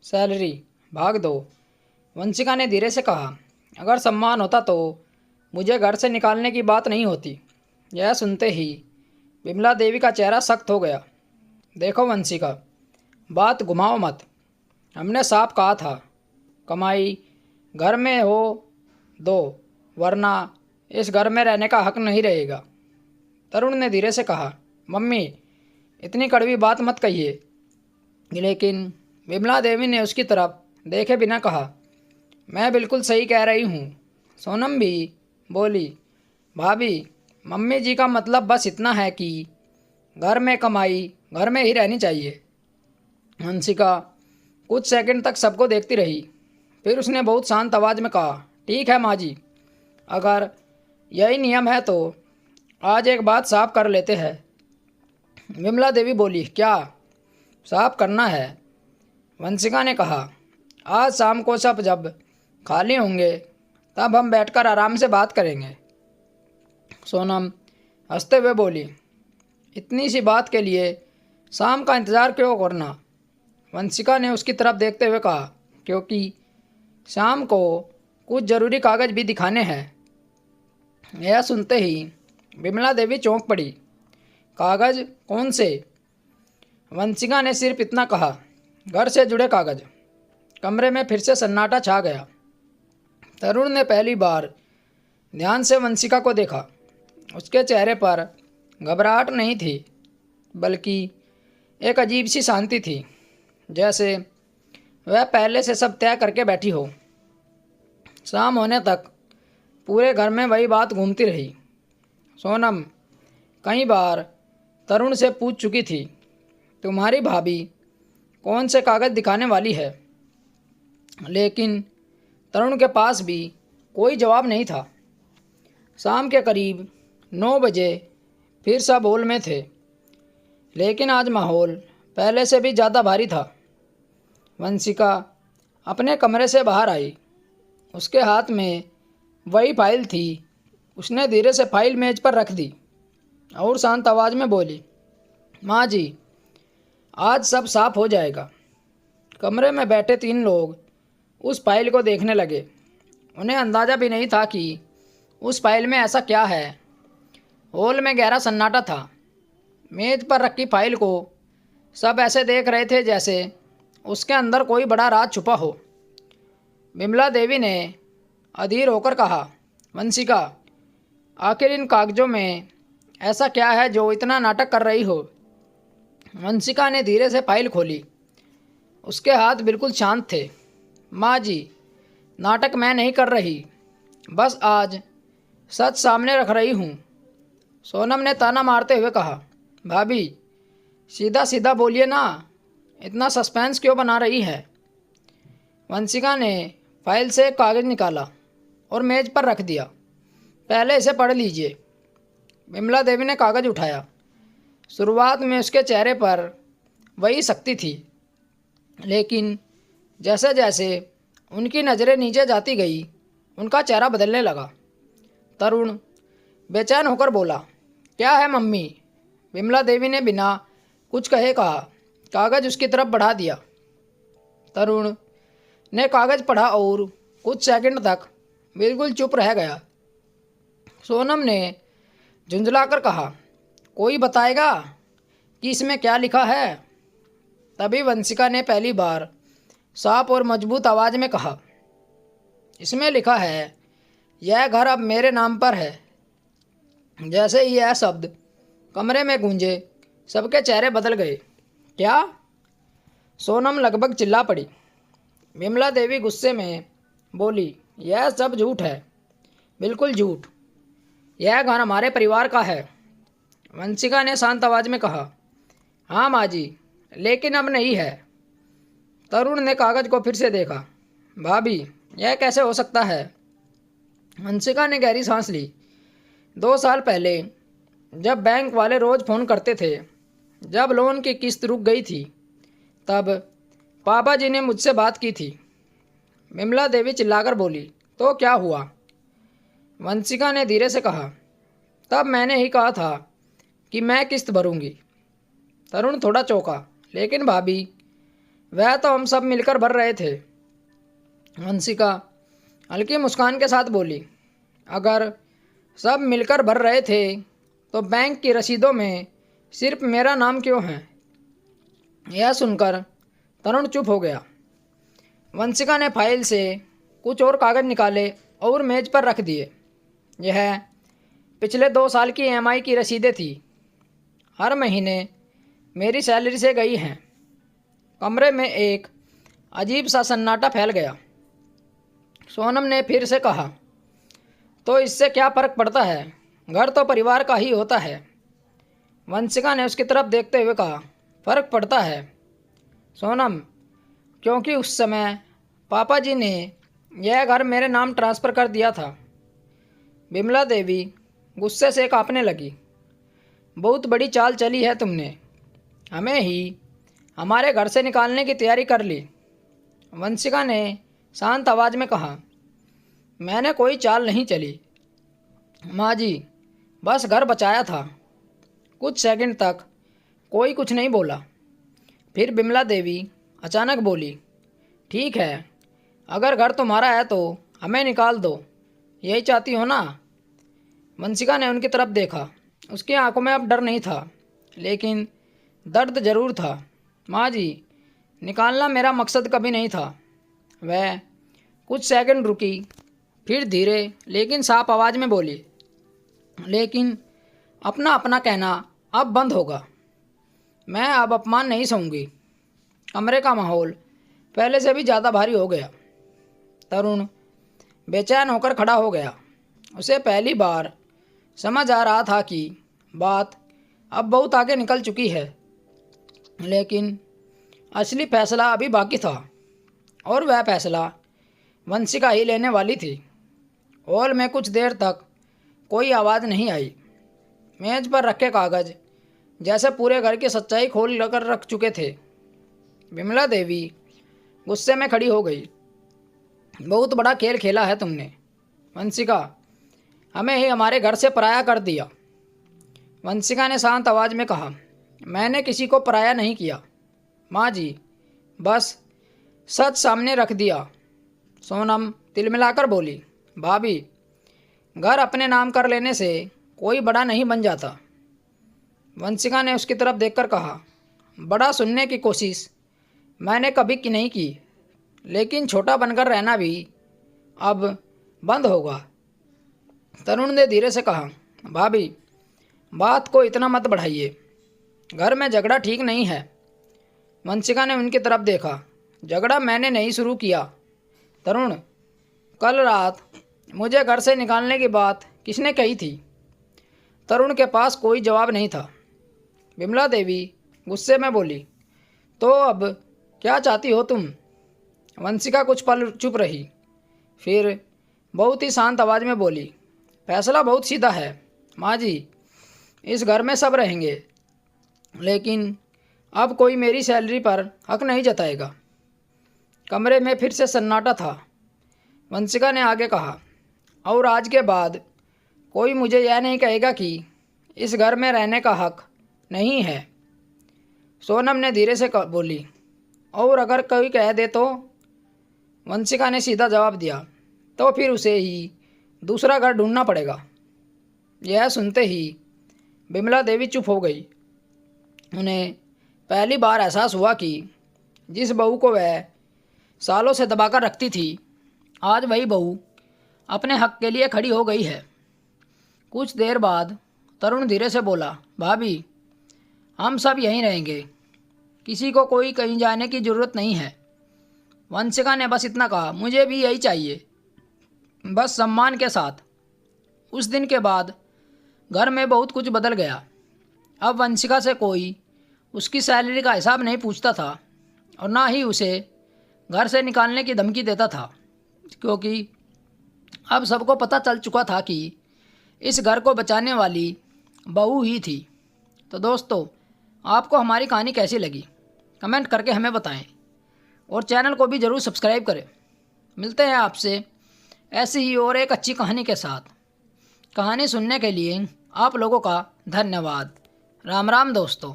Salary, भाग दो। वंशिका ने धीरे से कहा। अगर सम्मान होता तो मुझे घर से निकालने की बात नहीं होती। यह सुनते ही विमला देवी का चेहरा सख्त हो गया। देखो वंशिका, बात घुमाओ मत। हमने साफ कहा था, कमाई घर में हो दो, वरना इस घर में रहने का हक नहीं रहेगा। तरुण ने धीरे से कहा। मम्मी, इतनी कड़वी बात मत कहिए। लेकिन विमला देवी ने उसकी तरफ देखे बिना कहा, मैं बिल्कुल सही कह रही हूँ। सोनम भी बोली, भाभी, मम्मी जी का मतलब बस इतना है कि घर में कमाई घर में ही रहनी चाहिए। हंसिका कुछ सेकंड तक सबको देखती रही। फिर उसने बहुत शांत आवाज़ में कहा, ठीक है माँ जी, अगर यही नियम है तो आज एक बात साफ कर लेते हैं। विमला देवी बोली, क्या साफ करना है? वंशिका ने कहा, आज शाम को सब जब खाली होंगे तब हम बैठकर आराम से बात करेंगे। सोनम हंसते हुए बोली, इतनी सी बात के लिए शाम का इंतज़ार क्यों करना? वंशिका ने उसकी तरफ देखते हुए कहा, क्योंकि शाम को कुछ ज़रूरी कागज़ भी दिखाने हैं। यह सुनते ही विमला देवी चौंक पड़ी। कागज़ कौन से? वंशिका ने सिर्फ इतना कहा, घर से जुड़े कागज़। कमरे में फिर से सन्नाटा छा गया। तरुण ने पहली बार ध्यान से वंशिका को देखा। उसके चेहरे पर घबराहट नहीं थी, बल्कि एक अजीब सी शांति थी, जैसे वह पहले से सब तय करके बैठी हो। शाम होने तक पूरे घर में वही बात घूमती रही। सोनम कई बार तरुण से पूछ चुकी थी, तुम्हारी भाभी कौन से कागज़ दिखाने वाली है, लेकिन तरुण के पास भी कोई जवाब नहीं था। शाम के करीब 9 बजे फिर सब हॉल में थे, लेकिन आज माहौल पहले से भी ज़्यादा भारी था। वंशिका अपने कमरे से बाहर आई। उसके हाथ में वही फाइल थी। उसने धीरे से फाइल मेज पर रख दी और शांत आवाज़ में बोली, माँ जी, आज सब साफ हो जाएगा। कमरे में बैठे 3 लोग उस फाइल को देखने लगे। उन्हें अंदाज़ा भी नहीं था कि उस फाइल में ऐसा क्या है। हॉल में गहरा सन्नाटा था। मेज पर रखी फाइल को सब ऐसे देख रहे थे जैसे उसके अंदर कोई बड़ा राज छुपा हो। विमला देवी ने अधीर होकर कहा, वंशिका, आखिर इन कागजों में ऐसा क्या है जो इतना नाटक कर रही हो? वंशिका ने धीरे से फाइल खोली। उसके हाथ बिल्कुल शांत थे। माँ जी, नाटक मैं नहीं कर रही, बस आज सच सामने रख रही हूँ। सोनम ने ताना मारते हुए कहा, भाभी, सीधा सीधा बोलिए ना, इतना सस्पेंस क्यों बना रही है? वंशिका ने फाइल से एक कागज़ निकाला और मेज पर रख दिया। पहले इसे पढ़ लीजिए। विमला देवी ने कागज़ उठाया। शुरुआत में उसके चेहरे पर वही शक्ति थी, लेकिन जैसे जैसे उनकी नज़रें नीचे जाती गई, उनका चेहरा बदलने लगा। तरुण बेचैन होकर बोला, क्या है मम्मी? विमला देवी ने बिना कुछ कहे कहा। कागज़ उसकी तरफ बढ़ा दिया। तरुण ने कागज़ पढ़ा और कुछ सेकंड तक बिल्कुल चुप रह गया। सोनम ने झुंझलाकर कहा, कोई बताएगा कि इसमें क्या लिखा है? तभी वंशिका ने पहली बार साफ और मजबूत आवाज़ में कहा, इसमें लिखा है, यह घर अब मेरे नाम पर है। जैसे ही यह शब्द कमरे में गूंजे, सबके चेहरे बदल गए। क्या? सोनम लगभग चिल्ला पड़ी। विमला देवी गुस्से में बोली, यह सब झूठ है, बिल्कुल झूठ। यह घर हमारे परिवार का है। वंशिका ने शांत आवाज़ में कहा, हाँ माँ जी, लेकिन अब नहीं है। तरुण ने कागज़ को फिर से देखा। भाभी, यह कैसे हो सकता है? वंशिका ने गहरी सांस ली। 2 साल पहले जब बैंक वाले रोज़ फ़ोन करते थे, जब लोन की किस्त रुक गई थी, तब पापा जी ने मुझसे बात की थी। विमला देवी चिल्लाकर बोली, तो क्या हुआ? वंशिका ने धीरे से कहा, तब मैंने ही कहा था कि मैं किस्त भरूंगी। तरुण थोड़ा चौंका, लेकिन भाभी, वह तो हम सब मिलकर भर रहे थे। वंशिका हल्की मुस्कान के साथ बोली, अगर सब मिलकर भर रहे थे तो बैंक की रसीदों में सिर्फ मेरा नाम क्यों है? यह सुनकर तरुण चुप हो गया। वंशिका ने फाइल से कुछ और कागज़ निकाले और मेज पर रख दिए। यह पिछले 2 साल की EMI की रसीदें थी। हर महीने मेरी सैलरी से गई हैं। कमरे में एक अजीब सा सन्नाटा फैल गया। सोनम ने फिर से कहा, तो इससे क्या फ़र्क पड़ता है? घर तो परिवार का ही होता है। वंशिका ने उसकी तरफ देखते हुए कहा, फ़र्क पड़ता है सोनम, क्योंकि उस समय पापा जी ने यह घर मेरे नाम ट्रांसफ़र कर दिया था। बिमला देवी गुस्से से कांपने लगी। बहुत बड़ी चाल चली है तुमने। हमें ही हमारे घर से निकालने की तैयारी कर ली। वंशिका ने शांत आवाज़ में कहा, मैंने कोई चाल नहीं चली माँ जी, बस घर बचाया था। कुछ सेकंड तक कोई कुछ नहीं बोला। फिर बिमला देवी अचानक बोली, ठीक है, अगर घर तुम्हारा है तो हमें निकाल दो, यही चाहती हो ना? वंशिका ने उनकी तरफ देखा। उसकी आंखों में अब डर नहीं था, लेकिन दर्द ज़रूर था। माँ जी, निकालना मेरा मकसद कभी नहीं था। वह कुछ सेकंड रुकी, फिर धीरे लेकिन साफ आवाज़ में बोली, लेकिन अपना अपना कहना अब बंद होगा। मैं अब अपमान नहीं सहूँगी। कमरे का माहौल पहले से भी ज़्यादा भारी हो गया। तरुण बेचैन होकर खड़ा हो गया। उसे पहली बार समझ आ रहा था कि बात अब बहुत आगे निकल चुकी है, लेकिन असली फैसला अभी बाकी था, और वह फैसला वंशिका ही लेने वाली थी। हॉल में कुछ देर तक कोई आवाज़ नहीं आई। मेज पर रखे कागज़ जैसे पूरे घर की सच्चाई खोल कर रख चुके थे। बिमला देवी गुस्से में खड़ी हो गई। बहुत बड़ा खेल खेला है तुमने वंशिका, हमें ही हमारे घर से पराया कर दिया। वंशिका ने शांत आवाज़ में कहा, मैंने किसी को पराया नहीं किया माँ जी, बस सच सामने रख दिया। सोनम तिलमिलाकर बोली, भाभी, घर अपने नाम कर लेने से कोई बड़ा नहीं बन जाता। वंशिका ने उसकी तरफ देखकर कहा, बड़ा सुनने की कोशिश मैंने कभी की नहीं की, लेकिन छोटा बनकर रहना भी अब बंद होगा। तरुण ने धीरे से कहा, भाभी, बात को इतना मत बढ़ाइए। घर में झगड़ा ठीक नहीं है। वंशिका ने उनकी तरफ देखा, झगड़ा मैंने नहीं शुरू किया। तरुण, कल रात मुझे घर से निकालने की बात किसने कही थी? तरुण के पास कोई जवाब नहीं था। बिमला देवी गुस्से में बोली, तो अब क्या चाहती हो तुम? वंशिका कुछ पल चुप रही, फिर बहुत ही शांत आवाज़ में बोली, फैसला बहुत सीधा है माँ जी, इस घर में सब रहेंगे, लेकिन अब कोई मेरी सैलरी पर हक नहीं जताएगा। कमरे में फिर से सन्नाटा था। वंशिका ने आगे कहा, और आज के बाद कोई मुझे यह नहीं कहेगा कि इस घर में रहने का हक नहीं है। सोनम ने धीरे से बोली, और अगर कोई कह दे तो? वंशिका ने सीधा जवाब दिया, तो फिर उसे ही दूसरा घर ढूंढना पड़ेगा। यह सुनते ही बिमला देवी चुप हो गई। उन्हें पहली बार एहसास हुआ कि जिस बहू को वह सालों से दबाकर रखती थी, आज वही बहू अपने हक के लिए खड़ी हो गई है। कुछ देर बाद तरुण धीरे से बोला, भाभी, हम सब यहीं रहेंगे, किसी को कोई कहीं जाने की ज़रूरत नहीं है। वंशिका ने बस इतना कहा, मुझे भी यही चाहिए, बस सम्मान के साथ। उस दिन के बाद घर में बहुत कुछ बदल गया। अब वंशिका से कोई उसकी सैलरी का हिसाब नहीं पूछता था, और ना ही उसे घर से निकालने की धमकी देता था, क्योंकि अब सबको पता चल चुका था कि इस घर को बचाने वाली बहू ही थी। तो दोस्तों, आपको हमारी कहानी कैसी लगी कमेंट करके हमें बताएं, और चैनल को भी ज़रूर सब्सक्राइब करें। मिलते हैं आपसे ऐसी ही और एक अच्छी कहानी के साथ। कहानी सुनने के लिए आप लोगों का धन्यवाद। राम राम दोस्तों।